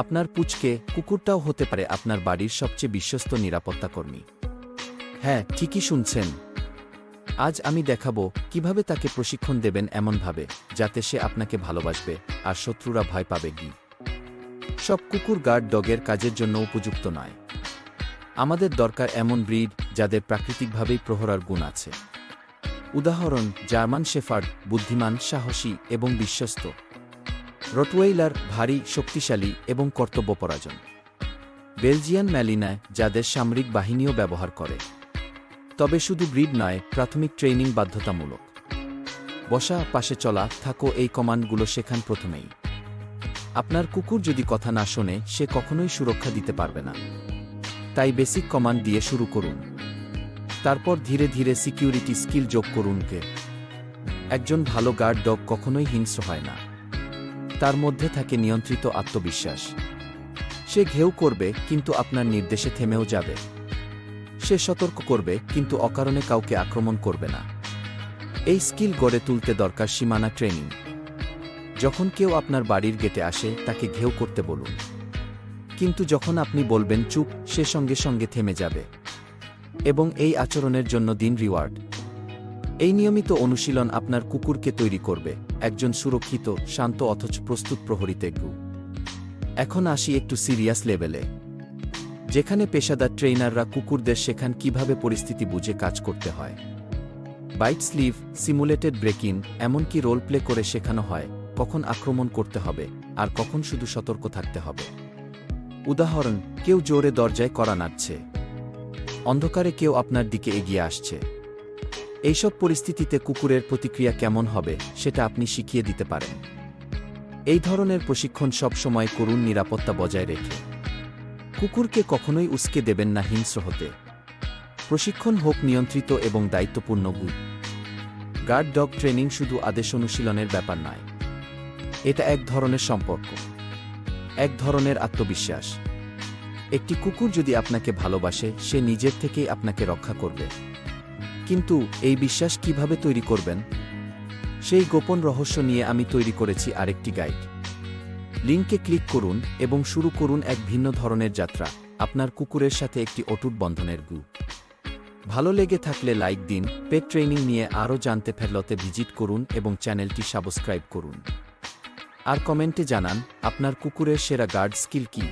আপনার পুচকে কুকুরটাও হতে পারে আপনার বাড়ির সবচেয়ে বিশ্বস্ত নিরাপত্তাকর্মী। হ্যাঁ, ঠিকই শুনছেন। আজ আমি দেখাবো কিভাবে তাকে প্রশিক্ষণ দেবেন এমনভাবে যাতে সে আপনাকে ভালোবাসবে আর শত্রুরা ভয় পাবে। সব কুকুর গার্ড ডগের কাজের জন্য উপযুক্ত নয়। আমাদের দরকার এমন ব্রিড যাদের প্রাকৃতিকভাবেই প্রহরার গুণ আছে। উদাহরণ: জার্মান শেফার্ড বুদ্ধিমান, সাহসী এবং বিশ্বস্ত। রটওয়েইলার ভারী, শক্তিশালী এবং কর্তব্যপরায়ণ। বেলজিয়ান ম্যালিনায় যাদের সামরিক বাহিনীও ব্যবহার করে। তবে শুধু ব্রিড নয়, প্রাথমিক ট্রেনিং বাধ্যতামূলক। বসা, পাশে চলা, থাকো, এই কমান্ডগুলো শেখান প্রথমেই। আপনার কুকুর যদি কথা না শোনে, সে কখনোই সুরক্ষা দিতে পারবে না। তাই বেসিক কমান্ড দিয়ে শুরু করুন। তারপর ধীরে ধীরে সিকিউরিটি স্কিল যোগ করুন। একজন ভালো গার্ড ডগ কখনোই হিংস্র হয় না। তার মধ্যে থাকে নিয়ন্ত্রিত আত্মবিশ্বাস। সে ঘেউ করবে কিন্তু আপনার নির্দেশে থেমেও যাবে। সে সতর্ক করবে কিন্তু অকারণে কাউকে আক্রমণ করবে না। এই স্কিল গড়ে তুলতে দরকার সীমানা ট্রেনিং। যখন কেউ আপনার বাড়ির গেটে আসে, তাকে ঘেউ করতে বলুন। কিন্তু যখন আপনি বলবেন চুপ, সে সঙ্গে সঙ্গে থেমে যাবে। এবং এই আচরণের জন্য দিন রিওয়ার্ড। এই নিয়মিত অনুশীলন আপনার কুকুরকে তৈরি করবে একজন সুরক্ষিত, শান্ত অথচ প্রস্তুত প্রহরীতে। এখন আসি একটু সিরিয়াস লেভেলে, যেখানে পেশাদার ট্রেইনাররা কুকুরদের শেখান কিভাবে পরিস্থিতি বুঝে কাজ করতে হয়। বাইট স্লিভ, সিমুলেটেড ব্রেকিং, এমনকি রোল প্লে করে শেখানো হয় কখন আক্রমণ করতে হবে আর কখন শুধু সতর্ক থাকতে হবে। উদাহরণ: কেউ জোরে দরজায় কড়া নাড়ছে। অন্ধকারে কেউ আপনার দিকে এগিয়ে আসছে। এইসব পরিস্থিতিতে কুকুরের প্রতিক্রিয়া কেমন হবে সেটা আপনি শিখিয়ে দিতে পারেন। এই ধরনের প্রশিক্ষণ সব সময় করুন নিরাপত্তা বজায় রেখে। কুকুরকে কখনোই উস্কে দেবেন না হিংস্র হতে। প্রশিক্ষণ হোক নিয়ন্ত্রিত এবং দায়িত্বপূর্ণ। গার্ড ডগ ট্রেনিং শুধু আদেশ অনুশীলনের ব্যাপার নয়। এটা এক ধরনের সম্পর্ক, এক ধরনের আত্মবিশ্বাস। একটি কুকুর যদি আপনাকে ভালোবাসে, সে নিজের থেকেই আপনাকে রক্ষা করবে। কিন্তু এই বিশ্বাস কিভাবে তৈরি করবেন, সেই গোপন রহস্য নিয়ে আমি তৈরি করেছি আরেকটি গাইড। লিঙ্কে ক্লিক করুন এবং শুরু করুন এক ভিন্ন ধরনের যাত্রা, আপনার কুকুরের সাথে একটি অটুট বন্ধনের। ভালো লেগে থাকলে লাইক দিন। পেট ট্রেনিং নিয়ে আরও জানতে ফেরলতে ভিজিট করুন এবং চ্যানেলটি সাবস্ক্রাইব করুন। আর কমেন্টে জানান আপনার কুকুরের সেরা গার্ড স্কিল কী।